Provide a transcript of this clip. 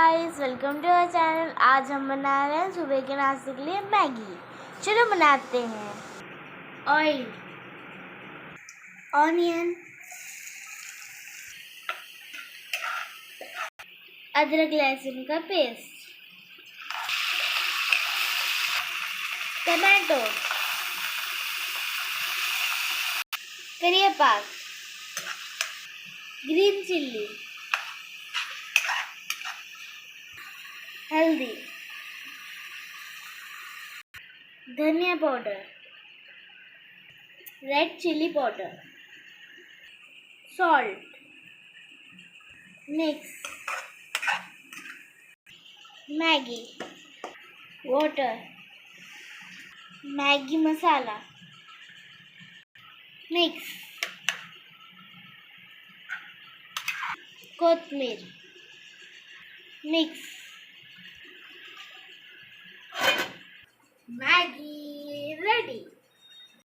Guys, welcome to our channel. आज हम बना रहे हैं सुबह के नाश्ते के लिए मैगी। चलो बनाते हैं। ऑयल, ऑनियन, अदरक लहसुन का पेस्ट, टमाटो, करी पाक, green chilli, haldi, dhania powder, red chilli powder, salt, mix, Maggi, water, Maggi masala, mix, kothimbir, mix, Maggi ready.